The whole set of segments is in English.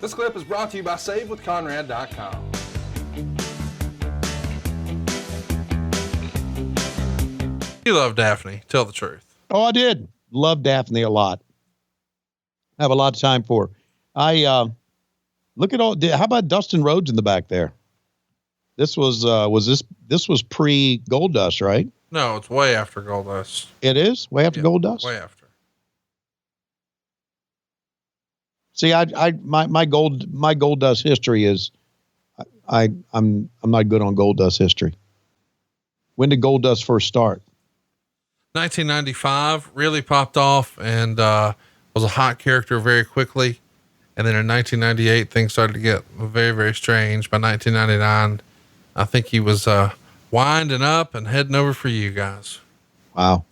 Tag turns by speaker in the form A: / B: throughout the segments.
A: This clip is brought to you by SaveWithConrad.com.
B: You love Daffney. Tell the truth.
C: Oh, I did. Love Daffney a lot. Have a lot of time for her. Look at all. How about Dustin Rhodes in the back there? This was pre Gold Dust, right?
B: No, it's way after Gold Dust.
C: It is way after Gold Dust.
B: Way after.
C: See, my Gold Dust history is, I'm not good on Gold Dust history. When did Gold Dust first start?
B: 1995 really popped off and was a hot character very quickly. And then in 1998, things started to get very, very strange. By 1999, I think he was winding up and heading over for you guys.
C: Wow.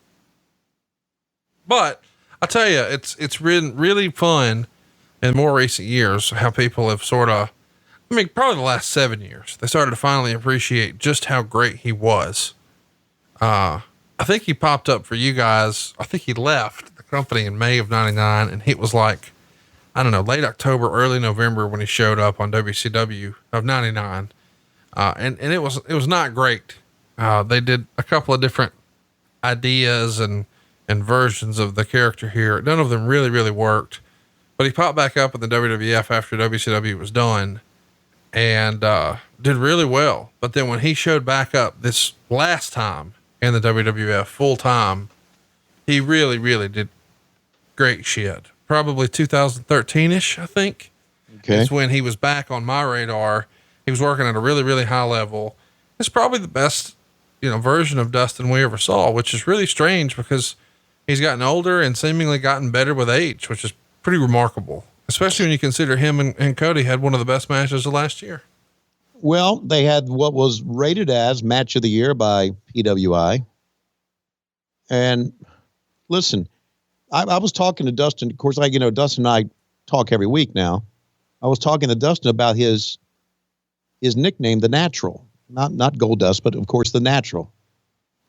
B: But I tell you, it's been really fun in more recent years how people have probably the last 7 years, they started to finally appreciate just how great he was. I think he popped up for you guys. I think he left the company in May of 99, and it was like, I don't know, late October, early November when he showed up on WCW of 99. And it was not great. They did a couple of different ideas and versions of the character here. None of them really, really worked, but he popped back up in the WWF after WCW was done and, did really well. But then when he showed back up this last time in the WWF full time, he really, really did great shit. Probably 2013-ish, I think.
C: Okay.
B: Is when he was back on my radar. He was working at a really, really high level. It's probably the best, version of Dustin we ever saw, which is really strange because he's gotten older and seemingly gotten better with age, which is pretty remarkable, especially when you consider him and Cody had one of the best matches of last year.
C: Well, they had what was rated as match of the year by PWI. And listen, I was talking to Dustin. Of course, Dustin and I talk every week now. I was talking to Dustin about his nickname, The Natural, not Gold Dust, but of course, The Natural.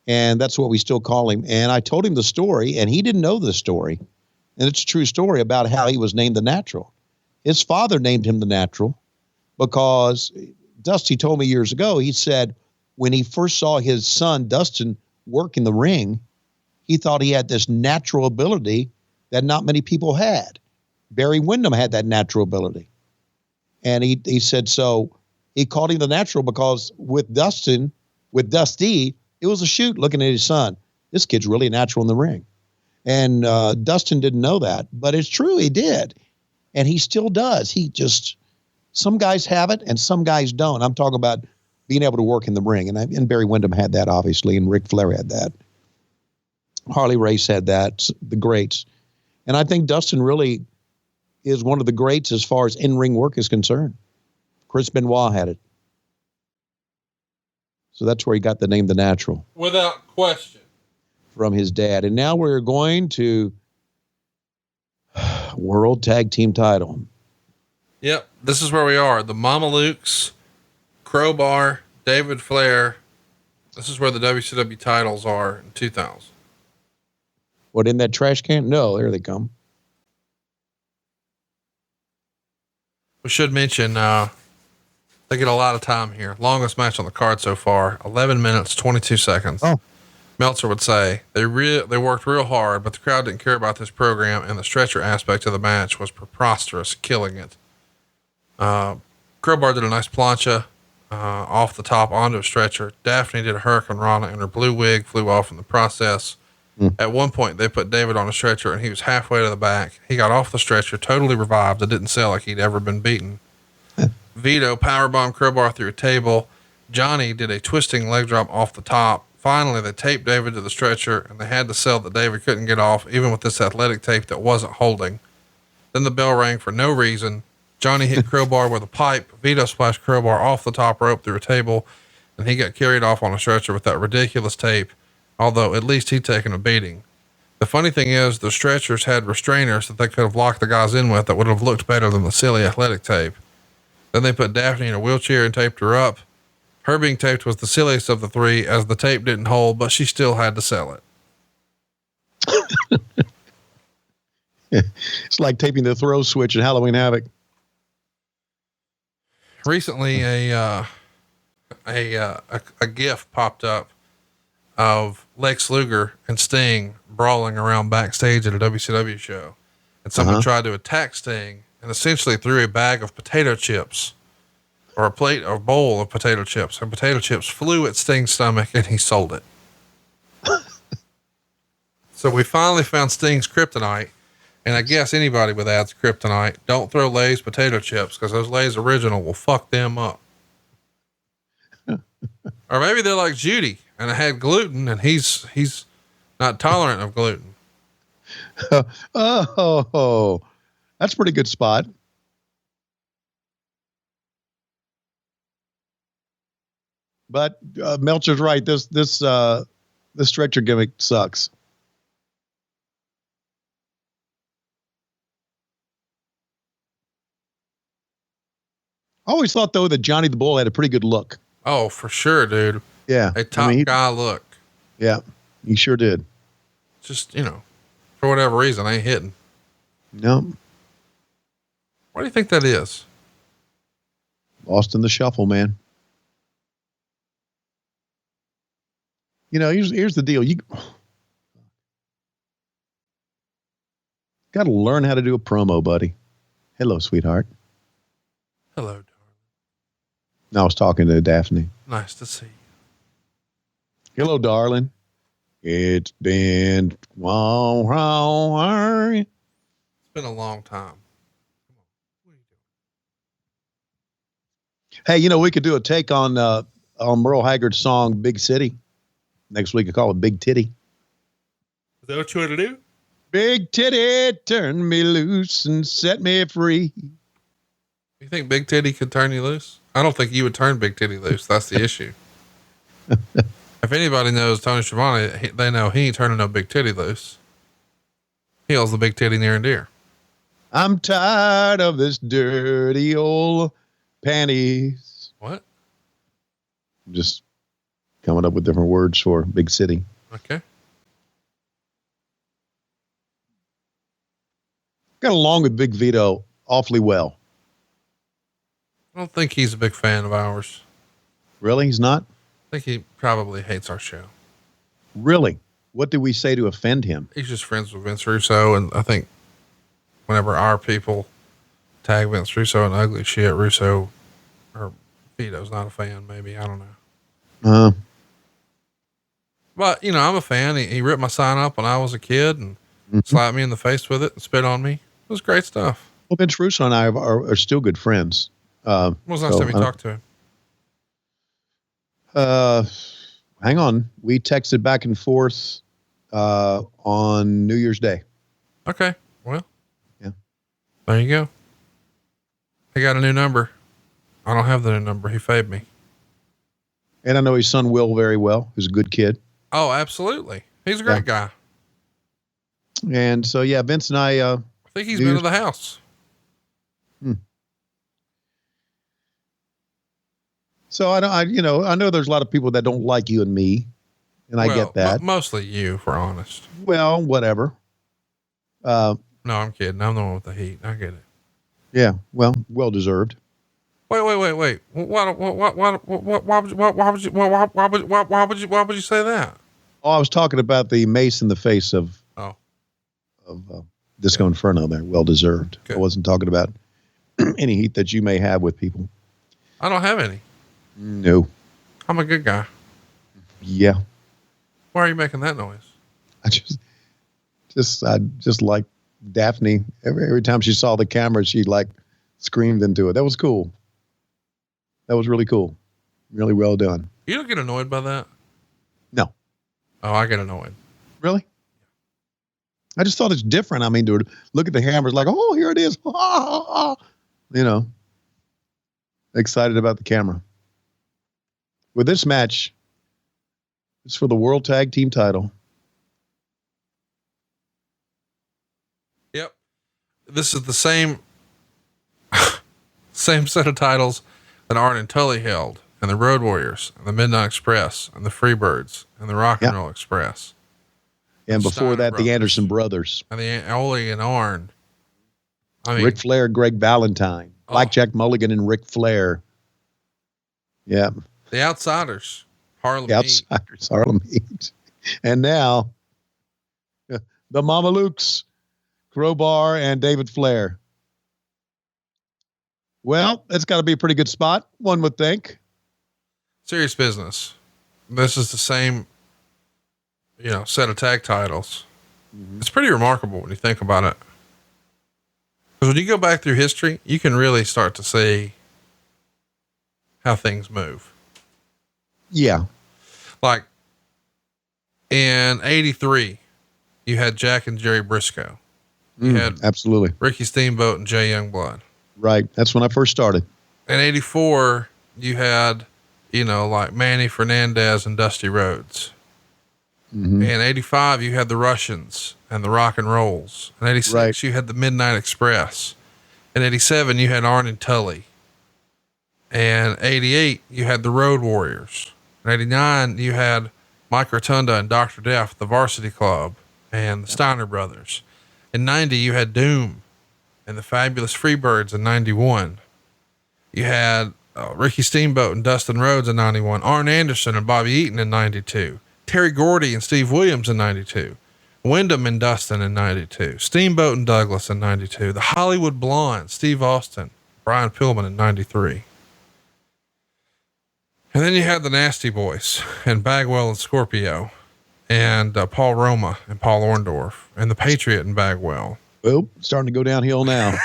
C: And that's what we still call him. And I told him the story, and he didn't know the story. And it's a true story about how he was named The Natural. His father named him The Natural because Dusty told me years ago, he said when he first saw his son, Dustin, work in the ring, he thought he had this natural ability that not many people had. Barry Windham had that natural ability. And he said, so he called him The Natural because with Dusty, it was a shoot looking at his son. This kid's really natural in the ring. And Dustin didn't know that, but it's true. He did. And he still does. Some guys have it and some guys don't. I'm talking about being able to work in the ring. And Barry Windham had that, obviously, and Ric Flair had that. Harley Race had that, the greats. And I think Dustin really is one of the greats as far as in-ring work is concerned. Chris Benoit had it. So that's where he got the name The Natural.
B: Without question.
C: From his dad. And now we're going to World Tag Team title.
B: Yep. This is where we are. The Mamalukes, Crowbar, David Flair. This is where the WCW titles are in 2000.
C: What, in that trash can? No, there they come.
B: We should mention, they get a lot of time here. Longest match on the card so far, 11 minutes, 22 seconds.
C: Oh.
B: Meltzer would say they worked real hard, but the crowd didn't care about this program, and the stretcher aspect of the match was preposterous, killing it. Crowbar did a nice plancha off the top onto a stretcher. Daffney did a Hurricane Rana, and her blue wig flew off in the process. At one point, they put David on a stretcher, and he was halfway to the back. He got off the stretcher, totally revived. It didn't sell like he'd ever been beaten. Vito powerbombed Crowbar through a table. Johnny did a twisting leg drop off the top. Finally, they taped David to the stretcher, and they had to sell that David couldn't get off, even with this athletic tape that wasn't holding. Then the bell rang for no reason. Johnny hit Crowbar with a pipe. Vito splashed Crowbar off the top rope through a table, and he got carried off on a stretcher with that ridiculous tape, although at least he'd taken a beating. The funny thing is, the stretchers had restrainers that they could have locked the guys in with that would have looked better than the silly athletic tape. Then they put Daffney in a wheelchair and taped her up. Her being taped was the silliest of the three, as the tape didn't hold, but she still had to sell it.
C: It's like taping the throw switch in Halloween Havoc.
B: recently a GIF popped up of Lex Luger and Sting brawling around backstage at a WCW show. And someone tried to attack Sting and essentially threw a bag of potato chips or a plate or bowl of potato chips, and potato chips flew at Sting's stomach and he sold it. So we finally found Sting's kryptonite. And I guess anybody with ads kryptonite, don't throw Lay's potato chips, because those Lay's original will fuck them up. Or maybe they're like Judy and it had gluten and he's not tolerant of gluten.
C: Oh, that's a pretty good spot. But Melcher's right. This stretcher gimmick sucks. I always thought, though, that Johnny the Bull had a pretty good look.
B: Oh, for sure, dude.
C: Yeah.
B: A top guy look.
C: Yeah, he sure did.
B: Just, for whatever reason, ain't hitting.
C: No.
B: What do you think that is?
C: Lost in the shuffle, man. Here's the deal. You got to learn how to do a promo, buddy. Hello, sweetheart.
B: Hello, darling.
C: No, I was talking to Daffney.
B: Nice to see you.
C: Hello, darling. It's been
B: It's been a long time. Come on. What are you
C: Hey,
B: doing?
C: we could do a take on Merle Haggard's song "Big City." Next week, I call it "Big Titty."
B: Is that what you want to do?
C: Big titty, turn me loose and set me free.
B: You think Big Titty could turn you loose? I don't think you would turn Big Titty loose. That's the issue. If anybody knows Tony Schiavone, they know he ain't turning no Big Titty loose. He holds the big titty near and dear.
C: I'm tired of this dirty old panties.
B: What?
C: Just coming up with different words for big city.
B: Okay.
C: Got along with Big Vito awfully well.
B: I don't think he's a big fan of ours.
C: Really? He's not?
B: I think he probably hates our show.
C: Really? What did we say to offend him?
B: He's just friends with Vince Russo. And I think whenever our people tag Vince Russo in ugly shit, Russo or Vito's not a fan, maybe. I don't know. But, I'm a fan. He ripped my sign up when I was a kid and slapped me in the face with it and spit on me. It was great stuff.
C: Well, Vince Russo and I are still good friends.
B: When was the last time you talked to him?
C: Hang on. We texted back and forth on New Year's Day.
B: Okay. Well,
C: yeah.
B: There you go. I got a new number. I don't have the new number. He favored me.
C: And I know his son Will very well. He's a good kid.
B: Oh, absolutely. He's a great guy.
C: And so, yeah, Vince and I
B: think he's been to the house.
C: So I know there's a lot of people that don't like you and me, and I get that.
B: Mostly you, if we're honest.
C: Well, whatever.
B: No, I'm kidding. I'm the one with the heat. I get it.
C: Yeah. Well deserved.
B: Wait. Why would you say that?
C: Oh, I was talking about the mace in the face of Disco Inferno there. Well deserved. Good. I wasn't talking about any heat that you may have with people.
B: I don't have any.
C: No.
B: I'm a good guy.
C: Yeah.
B: Why are you making that noise?
C: I just like Daffney. Every time she saw the camera, she screamed into it. That was cool. That was really cool. Really well done.
B: You don't get annoyed by that?
C: No.
B: Oh, I get annoyed.
C: Really? I just thought it's different. I mean, to look at the cameras like, oh, here it is. Excited about the camera. With this match, it's for the World Tag Team title.
B: Yep. This is the same set of titles that Arn and Tully held, and the Road Warriors, and the Midnight Express, and the Freebirds, and the Rock and Roll Express.
C: And before that, the Anderson Brothers.
B: And the Ole and Arn.
C: Ric Flair, Greg Valentine, Blackjack Mulligan, and Ric Flair. Yeah.
B: The Outsiders, Harlem
C: The
B: Heat.
C: Outsiders, Harlem Heat. And now, the Mamalukes, Crowbar and David Flair. Well, that's got to be a pretty good spot, one would think.
B: Serious business. This is the same, set of tag titles. Mm-hmm. It's pretty remarkable when you think about it. Because when you go back through history, you can really start to see how things move.
C: Yeah.
B: Like in 83, you had Jack and Jerry Briscoe. You had
C: absolutely
B: Ricky Steamboat and Jay Youngblood.
C: Right. That's when I first started.
B: In 84, you had, like Manny Fernandez and Dusty Rhodes. Mm-hmm. In 85, you had the Russians and the Rock and Rolls. In 86, you had the Midnight Express. In 87, you had Arn and Tully. And 88, you had the Road Warriors. In 89, you had Mike Rotunda and Dr. Death, the Varsity Club, and the Steiner Brothers. In 90, you had Doom and the Fabulous Freebirds in 91. You had Ricky Steamboat and Dustin Rhodes in 91. Arn Anderson and Bobby Eaton in 92. Terry Gordy and Steve Williams in 92. Wyndham and Dustin in 92. Steamboat and Douglas in 92. The Hollywood Blondes, Steve Austin, Brian Pillman in 93. And then you had the Nasty Boys and Bagwell and Scorpio and Paul Roma and Paul Orndorff and the Patriot and Bagwell.
C: Well, starting to go downhill now.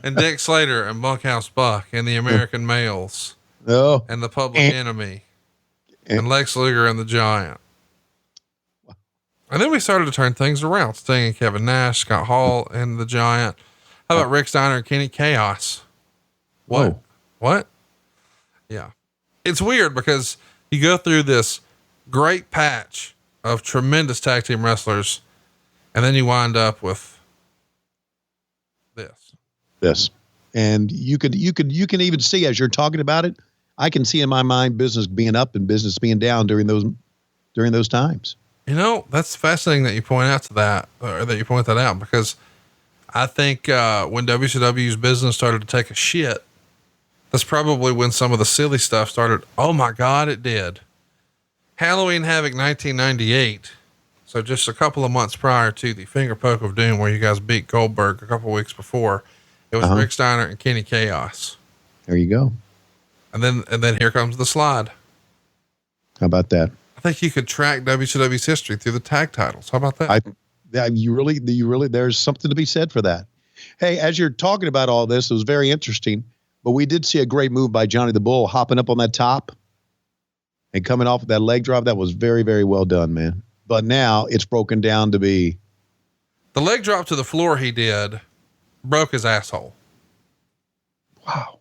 B: And Dick Slater and Bunkhouse Buck and the American Males.
C: Oh.
B: And the Public Enemy. And Lex Luger and the Giant. And then we started to turn things around. Sting and Kevin Nash, Scott Hall and the Giant. How about Rick Steiner and Kenny Chaos? What?
C: Whoa.
B: What? Yeah. It's weird because you go through this great patch of tremendous tag team wrestlers, and then you wind up with
C: this. And you can even see, as you're talking about it, I can see in my mind business being up and business being down during those times.
B: That's fascinating that you point that out, because I think, when WCW's business started to take a shit, that's probably when some of the silly stuff started. Oh my God, it did. Halloween Havoc 1998. So just a couple of months prior to the Finger Poke of Doom, where you guys beat Goldberg a couple of weeks before, it was Rick Steiner and Kenny Chaos.
C: There you go.
B: And then here comes the slide.
C: How about that?
B: I think you could track WCW's history through the tag titles. How about that?
C: You really, there's something to be said for that. Hey, as you're talking about all this, it was very interesting, but we did see a great move by Johnny the Bull hopping up on that top and coming off of that leg drop. That was very, very well done, man. But now it's broken down to be.
B: The leg drop to the floor he did broke his asshole.
C: Wow.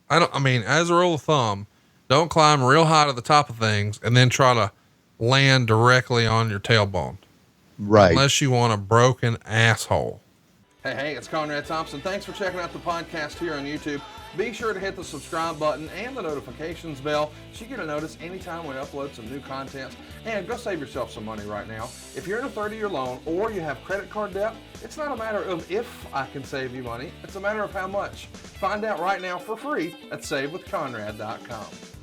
B: As a rule of thumb, don't climb real high to the top of things and then try to land directly on your tailbone.
C: Right.
B: Unless you want a broken asshole.
A: Hey, it's Conrad Thompson. Thanks for checking out the podcast here on YouTube. Be sure to hit the subscribe button and the notifications bell so you get a notice anytime we upload some new content. And go save yourself some money right now. If you're in a 30-year loan or you have credit card debt, it's not a matter of if I can save you money. It's a matter of how much. Find out right now for free at SaveWithConrad.com.